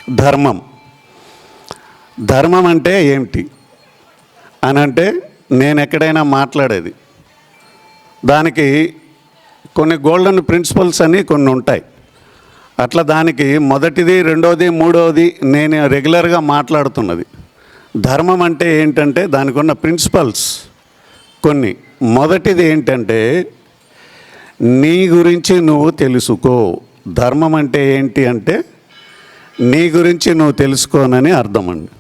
ధర్మం. ధర్మం అంటే ఏమిటి అని అంటే, నేను ఎక్కడైనా మాట్లాడేది దానికి కొన్ని గోల్డెన్ ప్రిన్సిపల్స్ అని కొన్ని ఉంటాయి. అట్లా దానికి మొదటిది, రెండోది, మూడవది నేను రెగ్యులర్గా మాట్లాడుతున్నది. ధర్మం అంటే ఏంటంటే దానికి ఉన్న ప్రిన్సిపల్స్ కొన్ని. మొదటిది ఏంటంటే, నీ గురించి నువ్వు తెలుసుకో. ధర్మం అంటే ఏంటి అంటే, నీ గురించి నువ్వు తెలుసుకోనని అర్థం అండి.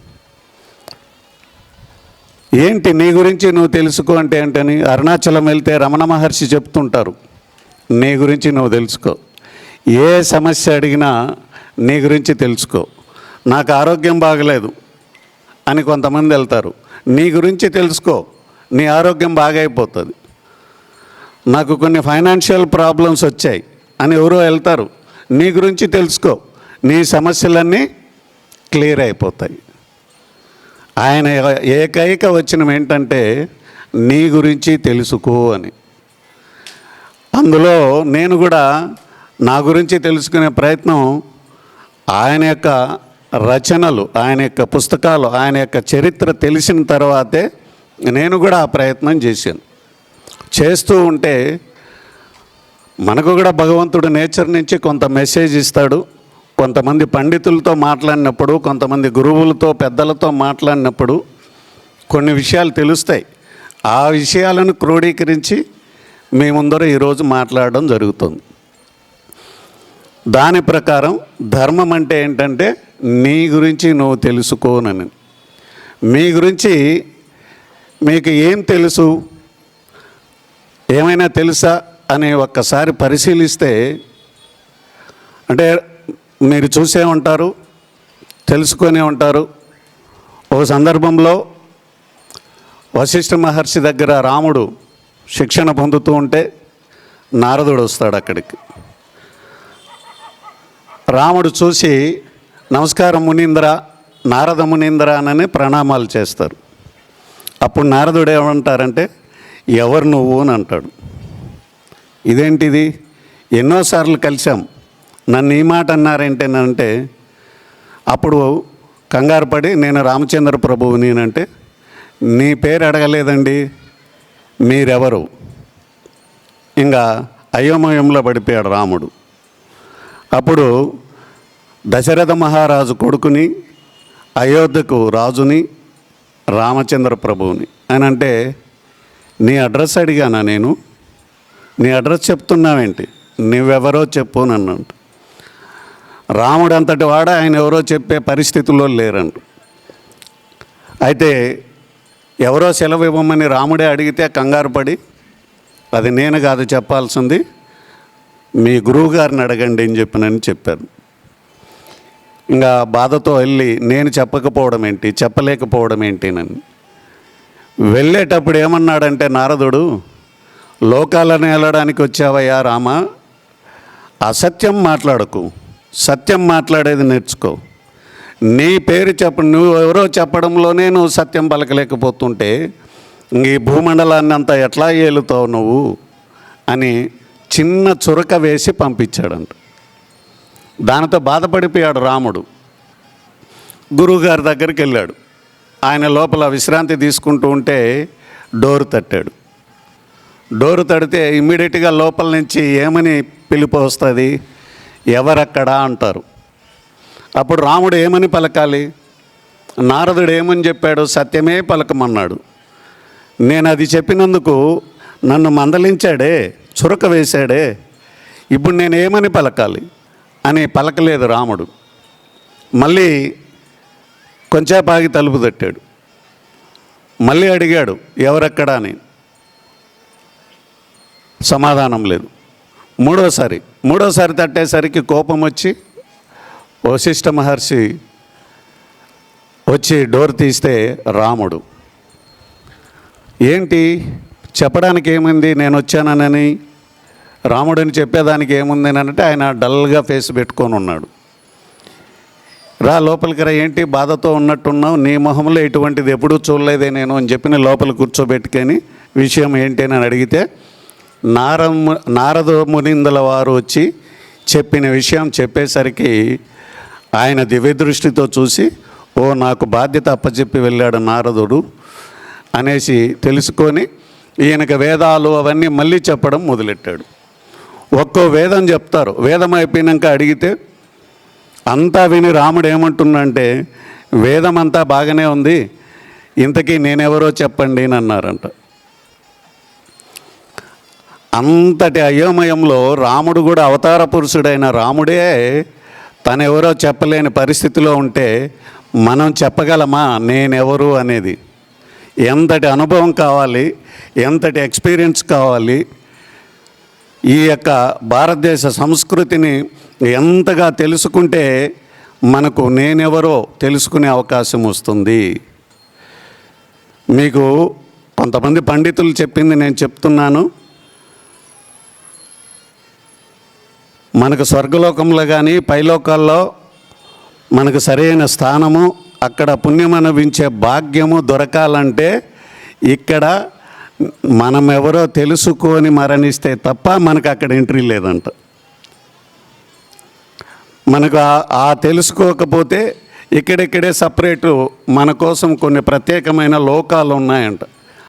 ఏంటి నీ గురించి నువ్వు తెలుసుకో అంటే ఏంటని? అరుణాచలం వెళ్తే రమణ మహర్షి చెప్తుంటారు, నీ గురించి నువ్వు తెలుసుకో. ఏ సమస్య అడిగినా నీ గురించి తెలుసుకో. నాకు ఆరోగ్యం బాగలేదు అని కొంతమంది వెళ్తారు, నీ గురించి తెలుసుకో, నీ ఆరోగ్యం బాగైపోతుంది. నాకు కొన్ని ఫైనాన్షియల్ ప్రాబ్లమ్స్ వచ్చాయి అని ఎవరో వెళ్తారు, నీ గురించి తెలుసుకో, నీ సమస్యలన్నీ క్లియర్ అయిపోతాయి. ఆయన ఏకైక వచనం ఏంటంటే, నీ గురించి తెలుసుకో అని. అందులో నేను కూడా నా గురించి తెలుసుకునే ప్రయత్నం, ఆయన యొక్క రచనలు, ఆయన యొక్క పుస్తకాలు, ఆయన యొక్క చరిత్ర తెలిసిన తర్వాతే నేను కూడా ఆ ప్రయత్నం చేశాను. చేస్తూ ఉంటే మనకు కూడా భగవంతుడు నేచర్ నుంచి కొంత మెసేజ్ ఇస్తాడు. కొంతమంది పండితులతో మాట్లాడినప్పుడు, కొంతమంది గురువులతో, పెద్దలతో మాట్లాడినప్పుడు కొన్ని విషయాలు తెలుస్తాయి. ఆ విషయాలను క్రోడీకరించి మీ ముందర ఈరోజు మాట్లాడడం జరుగుతుంది. దాని ప్రకారం ధర్మం అంటే ఏంటంటే, నీ గురించి నువ్వు తెలుసుకోనని. మీ గురించి మీకు ఏం తెలుసు, ఏమైనా తెలుసా అని ఒక్కసారి పరిశీలిస్తే, అంటే మీరు చూసే ఉంటారు, తెలుసుకొనే ఉంటారు. ఒక సందర్భంలో వశిష్ఠ మహర్షి దగ్గర రాముడు శిక్షణ పొందుతూ ఉంటే నారదుడు వస్తాడు అక్కడికి. రాముడు చూసి, నమస్కారం మునీంద్ర, నారద మునీంద్ర అని ప్రణామాలు చేస్తారు. అప్పుడు నారదుడు ఏమంటారంటే, ఎవరు నువ్వు అని అంటాడు. ఇదేంటిది, ఎన్నోసార్లు కలిసాం, నన్ను ఈ మాట అన్నారేంటేనంటే, అప్పుడు కంగారు పడి, నేను రామచంద్ర ప్రభువుని అంటే, నీ పేరు అడగలేదండి, మీరెవరు? ఇంకా అయోమయంలో పడిపోయాడు రాముడు. అప్పుడు దశరథ మహారాజు కొడుకుని, అయోధ్యకు రాజుని, రామచంద్ర ప్రభువుని అని అంటే, నీ అడ్రస్ అడిగానా నేను? నీ అడ్రస్ చెప్తున్నావేంటి? నువ్వెవరో చెప్పు నన్ను. రాముడు అంతటి వాడు, ఆయన ఎవరో చెప్పే పరిస్థితుల్లో లేరంట. అయితే ఎవరో సెలవు ఇవ్వమని రాముడే అడిగితే కంగారు పడి, అది నేను కాదు చెప్పాల్సింది, మీ గురువుగారిని అడగండి అని చెప్పారు. ఇంకా బాధతో వెళ్ళి, నేను చెప్పకపోవడం ఏంటి, చెప్పలేకపోవడం ఏంటినని వెళ్ళేటప్పుడు ఏమన్నాడంటే నారదుడు, లోకాలను వెళ్ళడానికి వచ్చావయ్యా రామ, అసత్యం మాట్లాడకు, సత్యం మాట్లాడేది నేర్చుకో. నీ పేరు నువ్వు ఎవరో చెప్పడంలోనే నువ్వు సత్యం పలకలేకపోతుంటే ఈ భూమండలాన్ని అంతా ఎట్లా ఏలుతావు నువ్వు అని చిన్న చురక వేసి పంపించాడంట. దానితో బాధపడిపోయాడు రాముడు. గురువుగారి దగ్గరికి వెళ్ళాడు. ఆయన లోపల విశ్రాంతి తీసుకుంటూ ఉంటే డోరు తట్టాడు. డోరు తడితే ఇమ్మీడియట్గా లోపల నుంచి ఏమని పిలుపు వస్తుంది, ఎవరక్కడా అంటారు. అప్పుడు రాముడు ఏమని పలకాలి? నారదుడు ఏమని చెప్పాడు? సత్యమే పలకమన్నాడు. నేను అది చెప్పినందుకు నన్ను మందలించాడే, చురక వేశాడే, ఇప్పుడు నేను ఏమని పలకాలి అని పలకలేదు రాముడు. మళ్ళీ కొంచెంసేపు ఆగి తలుపు తట్టాడు. మళ్ళీ అడిగాడు, ఎవరెక్కడా అని. సమాధానం లేదు. మూడోసారి తట్టేసరికి కోపం వచ్చి వశిష్ఠ మహర్షి వచ్చి డోర్ తీస్తే రాముడు. ఏంటి చెప్పడానికి ఏముంది, నేను వచ్చానని రాముడిని చెప్పేదానికి ఏముంది అని అంటే, ఆయన డల్గా ఫేస్ పెట్టుకొని ఉన్నాడు. రా లోపలికి రా, ఏంటి బాధతో ఉన్నట్టున్నావు, నీ మొహంలో ఎటువంటిది ఎప్పుడూ చూడలేదే నేను అని చెప్పిన లోపల కూర్చోబెట్టుకొని విషయం ఏంటి అని అడిగితే, నారద మునిందుల వారు వచ్చి చెప్పిన విషయం చెప్పేసరికి ఆయన దివ్య దృష్టితో చూసి, ఓ నాకు బాధ్యత అప్పచెప్పి వెళ్ళాడు నారదుడు అనేసి తెలుసుకొని ఈయనకి వేదాలు అవన్నీ మళ్ళీ చెప్పడం మొదలెట్టాడు. ఒక్కో వేదం చెప్తారు. వేదం అయిపోయినాక అడిగితే అంతా విని రాముడు ఏమంటున్నాడంటే, వేదం అంతా బాగానే ఉంది, ఇంతకీ నేనెవరో చెప్పండి అని అన్నారంట. అంతటి అయోమయంలో రాముడు కూడా అవతార పురుషుడైన రాముడే తనెవరో చెప్పలేని పరిస్థితిలో ఉంటే మనం చెప్పగలమా నేనెవరు అనేది? ఎంతటి అనుభవం కావాలి, ఎంతటి ఎక్స్పీరియన్స్ కావాలి, ఈ యొక్క భారతదేశ సంస్కృతిని ఎంతగా తెలుసుకుంటే మనకు నేనెవరో తెలుసుకునే అవకాశం వస్తుంది. మీకు కొంతమంది పండితులు చెప్పింది నేను చెప్తున్నాను. మనకు స్వర్గలోకంలో కానీ పైలోకాల్లో మనకు సరైన స్థానము, అక్కడ పుణ్యం అనుభవించే భాగ్యము దొరకాలంటే ఇక్కడ మనం ఎవరో తెలుసుకొని మరణిస్తే తప్ప మనకు అక్కడ ఎంట్రీ లేదంట. మనకు ఆ తెలుసుకోకపోతే ఇక్కడిక్కడే సపరేటు మన కోసం కొన్ని ప్రత్యేకమైన లోకాలు ఉన్నాయంట.